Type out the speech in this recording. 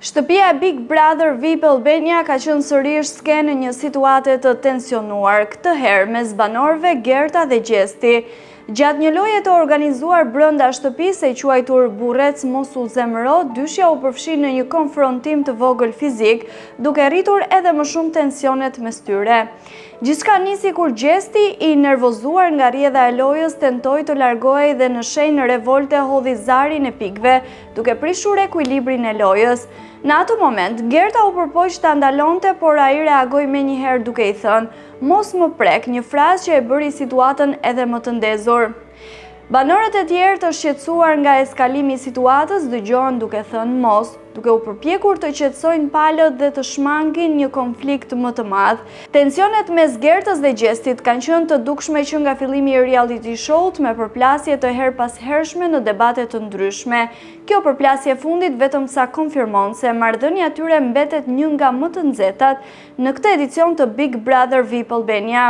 Shtëpia e Big Brother VIP Albania ka qenë sërish skenë një situate të tensionuar, këtë herë mes banorëve Gerta dhe Gjesti. Gjatë një loje të organizuar brenda shtëpisë e quajtur Burrec mos u zemëro, dyshja u përfshi në një konfrontim të vogël fizik, duke rritur edhe më shumë tensionet mes tyre. Gjithçka nisi kur Gjesti, i nervozuar nga rrjedha e lojës, tentoi të largohej dhe në shenjë revolte hodhi zarin e pikëve, duke prishur ekuilibrin e lojës. Në atë moment, Gerta u përpoq ta ndalonte, por ai reagoi menjëherë duke i thënë: "Mos më prek", një frazë që e bëri situatën edhe më të ndezur. Banorët e tjerë të shqetësuar nga eskalimi i situatës dëgjohen duke thënë mos, duke u përpjekur të qetësojnë palët dhe të shmangin një konflikt më të madh. Tensionet mes Gertës dhe Gjestit kanë qenë të dukshme që nga fillimi i reality show-t, me përplasje të her pas hershme në debate të ndryshme. Kjo përplasje fundit vetëm sa konfirmon se marrëdhënia e tyre mbetet një nga më të nxehtat në këtë edicion të Big Brother VIP Albania.